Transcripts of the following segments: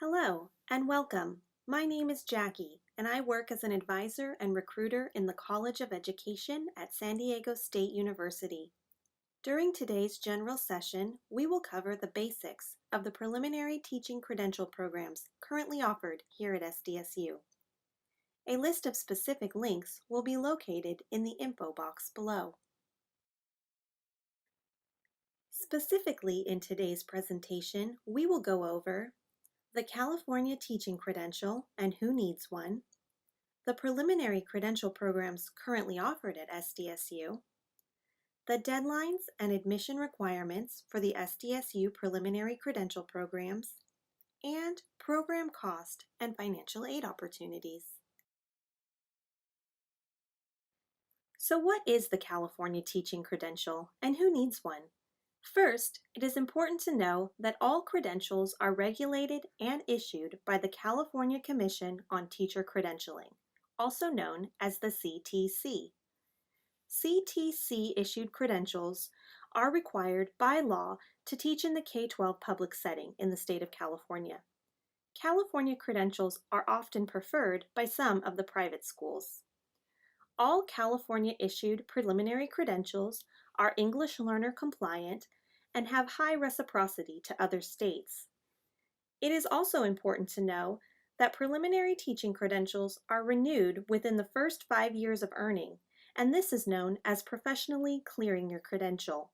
Hello and welcome. My name is Jackie and I work as an advisor and recruiter in the College of Education at San Diego State University. During today's general session, we will cover the basics of the preliminary teaching credential programs currently offered here at SDSU. A list of specific links will be located in the info box below. Specifically in today's presentation, we will go over the California Teaching Credential and who needs one, the preliminary credential programs currently offered at SDSU, the deadlines and admission requirements for the SDSU preliminary credential programs, and program cost and financial aid opportunities. So what is the California Teaching Credential and who needs one? First, it is important to know that all credentials are regulated and issued by the California Commission on Teacher Credentialing, also known as the CTC. CTC-issued credentials are required by law to teach in the K-12 public setting in the state of California. California credentials are often preferred by some of the private schools. All California-issued preliminary credentials are English learner compliant and have high reciprocity to other states. It is also important to know that preliminary teaching credentials are renewed within the first 5 years of earning, and this is known as professionally clearing your credential.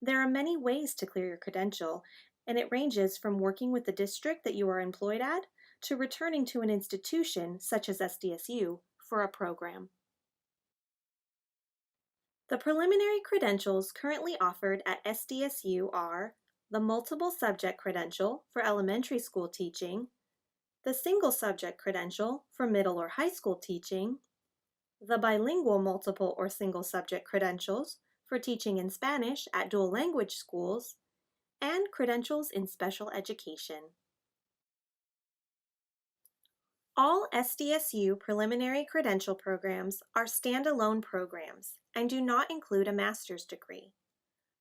There are many ways to clear your credential, and it ranges from working with the district that you are employed at to returning to an institution such as SDSU for a program. The preliminary credentials currently offered at SDSU are the multiple subject credential for elementary school teaching, the single subject credential for middle or high school teaching, the bilingual multiple or single subject credentials for teaching in Spanish at dual language schools, and credentials in special education. All SDSU preliminary credential programs are standalone programs and do not include a master's degree.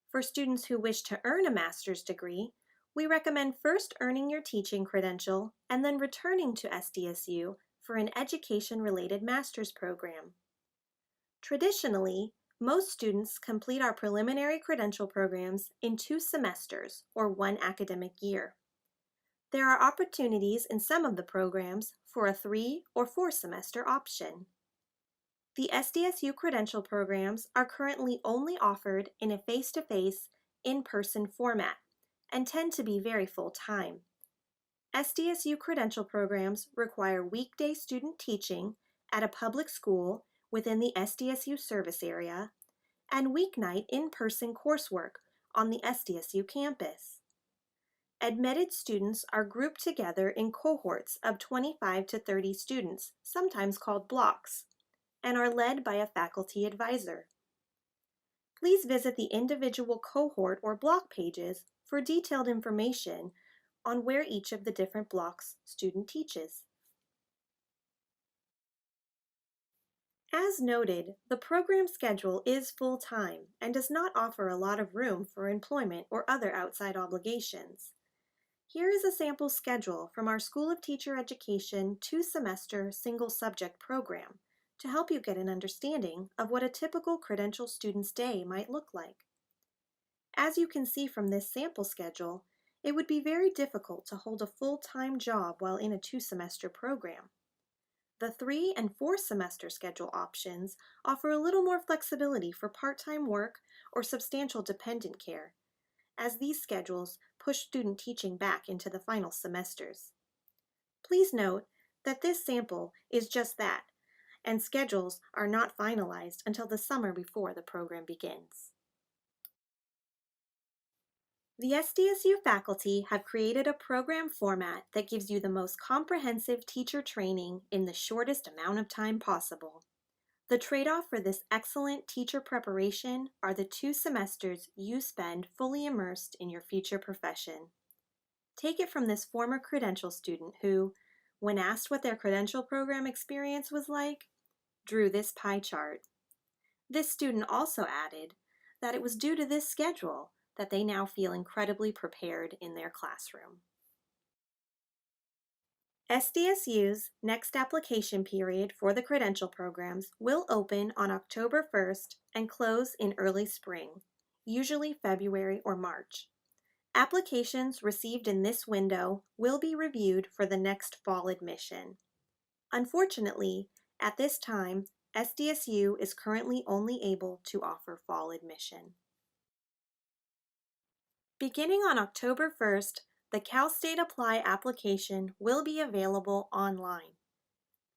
For students who wish to earn a master's degree, we recommend first earning your teaching credential and then returning to SDSU for an education-related master's program. Traditionally, most students complete our preliminary credential programs in 2 semesters or 1 academic year. There are opportunities in some of the programs for a 3 or 4 semester option. The SDSU credential programs are currently only offered in a face-to-face, in-person format and tend to be very full-time. SDSU credential programs require weekday student teaching at a public school within the SDSU service area and weeknight in-person coursework on the SDSU campus. Admitted students are grouped together in cohorts of 25 to 30 students, sometimes called blocks, and are led by a faculty advisor. Please visit the individual cohort or block pages for detailed information on where each of the different blocks student teaches. As noted, the program schedule is full-time and does not offer a lot of room for employment or other outside obligations. Here is a sample schedule from our School of Teacher Education 2-semester single-subject program to help you get an understanding of what a typical credential student's day might look like. As you can see from this sample schedule, it would be very difficult to hold a full-time job while in a 2-semester program. The 3- and 4-semester schedule options offer a little more flexibility for part-time work or substantial dependent care, as these schedules push student teaching back into the final semesters. Please note that this sample is just that, and schedules are not finalized until the summer before the program begins. The SDSU faculty have created a program format that gives you the most comprehensive teacher training in the shortest amount of time possible. The trade-off for this excellent teacher preparation are the 2 semesters you spend fully immersed in your future profession. Take it from this former credential student who, when asked what their credential program experience was like, drew this pie chart. This student also added that it was due to this schedule that they now feel incredibly prepared in their classroom. SDSU's next application period for the credential programs will open on October 1st and close in early spring, usually February or March. Applications received in this window will be reviewed for the next fall admission. Unfortunately, at this time, SDSU is currently only able to offer fall admission. Beginning on October 1st, the Cal State Apply application will be available online.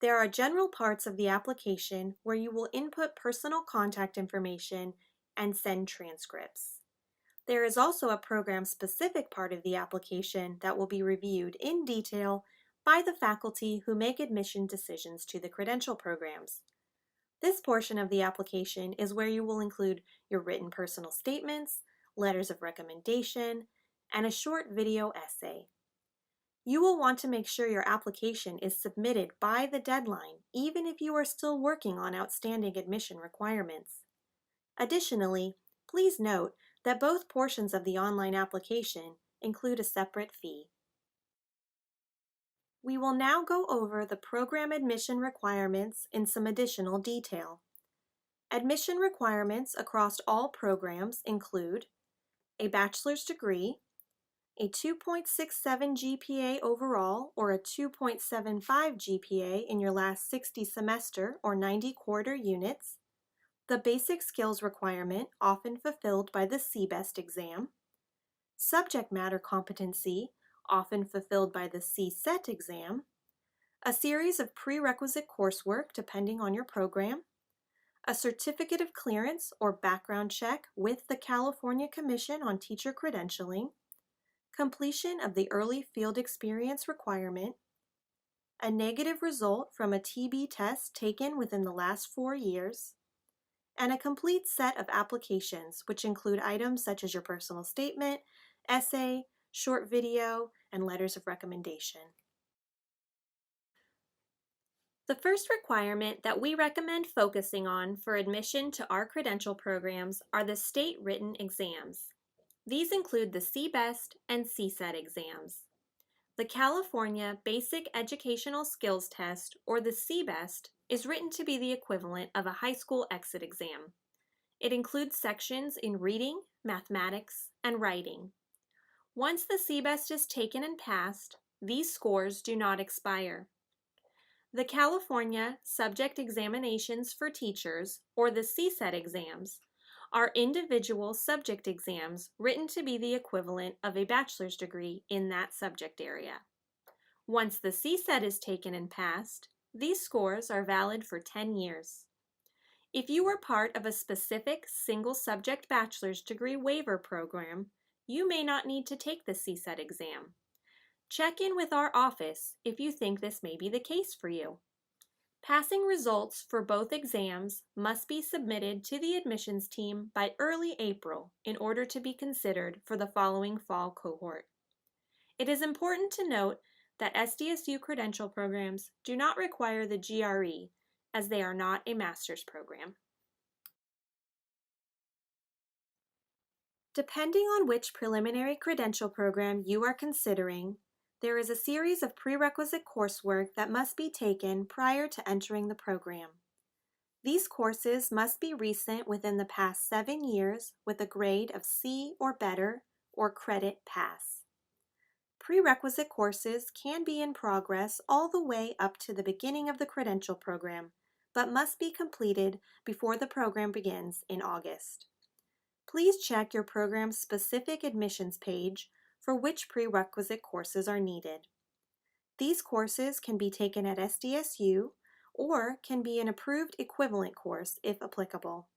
There are general parts of the application where you will input personal contact information and send transcripts. There is also a program-specific part of the application that will be reviewed in detail by the faculty who make admission decisions to the credential programs. This portion of the application is where you will include your written personal statements, letters of recommendation, and a short video essay. You will want to make sure your application is submitted by the deadline, even if you are still working on outstanding admission requirements. Additionally, please note that both portions of the online application include a separate fee. We will now go over the program admission requirements in some additional detail. Admission requirements across all programs include a bachelor's degree, a 2.67 GPA overall or a 2.75 GPA in your last 60 semester or 90 quarter units, the basic skills requirement often fulfilled by the CBEST exam, subject matter competency often fulfilled by the CSET exam, a series of prerequisite coursework depending on your program, a certificate of clearance or background check with the California Commission on Teacher Credentialing, completion of the early field experience requirement, a negative result from a TB test taken within the last 4 years, and a complete set of applications which include items such as your personal statement, essay, short video, and letters of recommendation. The first requirement that we recommend focusing on for admission to our credential programs are the state written exams. These include the CBEST and CSET exams. The California Basic Educational Skills Test, or the CBEST, is written to be the equivalent of a high school exit exam. It includes sections in reading, mathematics, and writing. Once the CBEST is taken and passed, these scores do not expire. The California Subject Examinations for Teachers, or the CSET exams, are individual subject exams written to be the equivalent of a bachelor's degree in that subject area. Once the CSET is taken and passed, these scores are valid for 10 years. If you were part of a specific single subject bachelor's degree waiver program, you may not need to take the CSET exam. Check in with our office if you think this may be the case for you. Passing results for both exams must be submitted to the admissions team by early April in order to be considered for the following fall cohort. It is important to note that SDSU credential programs do not require the GRE, as they are not a master's program. Depending on which preliminary credential program you are considering, there is a series of prerequisite coursework that must be taken prior to entering the program. These courses must be recent within the past 7 years with a grade of C or better or credit pass. Prerequisite courses can be in progress all the way up to the beginning of the credential program, but must be completed before the program begins in August. Please check your program's specific admissions page for which prerequisite courses are needed. These courses can be taken at SDSU or can be an approved equivalent course if applicable.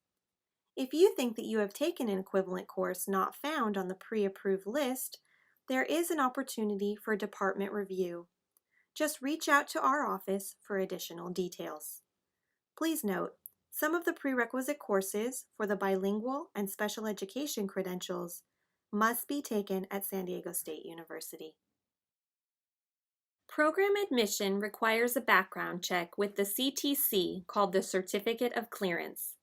If you think that you have taken an equivalent course not found on the pre-approved list, there is an opportunity for department review. Just reach out to our office for additional details. Please note, some of the prerequisite courses for the bilingual and special education credentials must be taken at San Diego State University. Program admission requires a background check with the CTC called the Certificate of Clearance.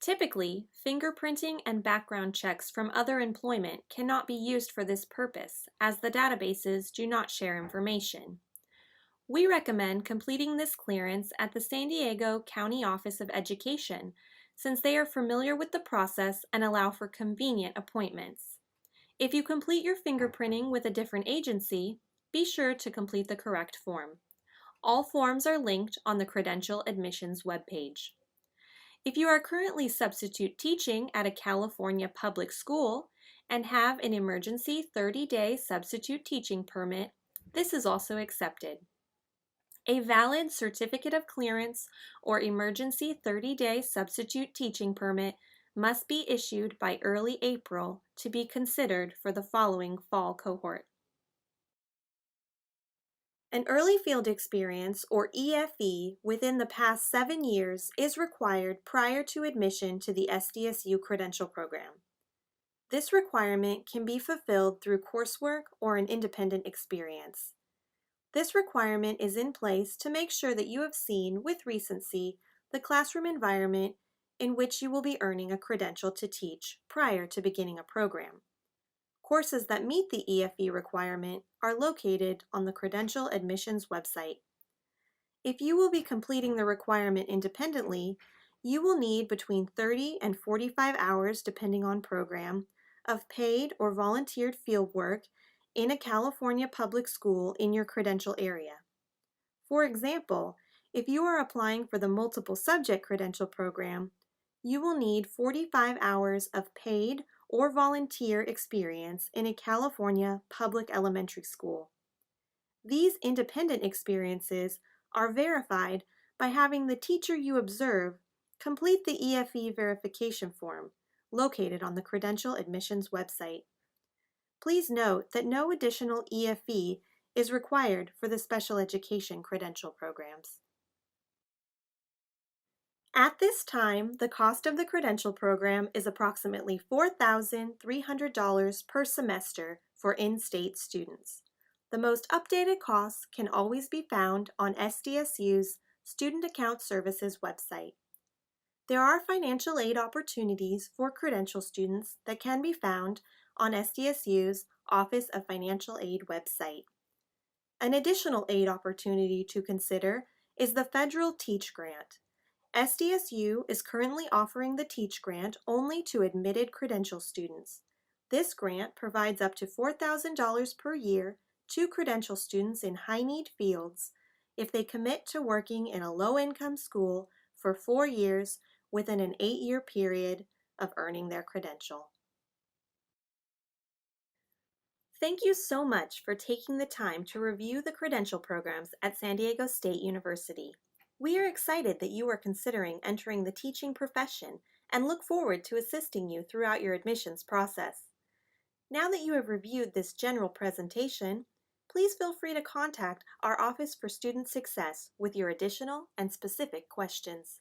Typically, fingerprinting and background checks from other employment cannot be used for this purpose, as the databases do not share information. We recommend completing this clearance at the San Diego County Office of Education, since they are familiar with the process and allow for convenient appointments. If you complete your fingerprinting with a different agency, be sure to complete the correct form. All forms are linked on the Credential Admissions webpage. If you are currently substitute teaching at a California public school and have an emergency 30-day substitute teaching permit, this is also accepted. A valid Certificate of Clearance or emergency 30-day substitute teaching permit must be issued by early April to be considered for the following fall cohort. An early field experience, or EFE, within the past 7 years is required prior to admission to the SDSU credential program. This requirement can be fulfilled through coursework or an independent experience. This requirement is in place to make sure that you have seen with recency the classroom environment in which you will be earning a credential to teach prior to beginning a program. Courses that meet the EFE requirement are located on the Credential Admissions website. If you will be completing the requirement independently, you will need between 30 and 45 hours, depending on program, of paid or volunteered field work in a California public school in your credential area. For example, if you are applying for the multiple subject credential program, you will need 45 hours of paid or volunteer experience in a California public elementary school. These independent experiences are verified by having the teacher you observe complete the EFE verification form located on the Credential Admissions website. Please note that no additional EFE is required for the special education credential programs. At this time, the cost of the credential program is approximately $4,300 per semester for in-state students. The most updated costs can always be found on SDSU's Student Account Services website. There are financial aid opportunities for credential students that can be found on SDSU's Office of Financial Aid website. An additional aid opportunity to consider is the Federal Teach Grant. SDSU is currently offering the Teach Grant only to admitted credential students. This grant provides up to $4,000 per year to credential students in high-need fields if they commit to working in a low-income school for 4 years within an 8-year period of earning their credential. Thank you so much for taking the time to review the credential programs at San Diego State University. We are excited that you are considering entering the teaching profession and look forward to assisting you throughout your admissions process. Now that you have reviewed this general presentation, please feel free to contact our Office for Student Success with your additional and specific questions.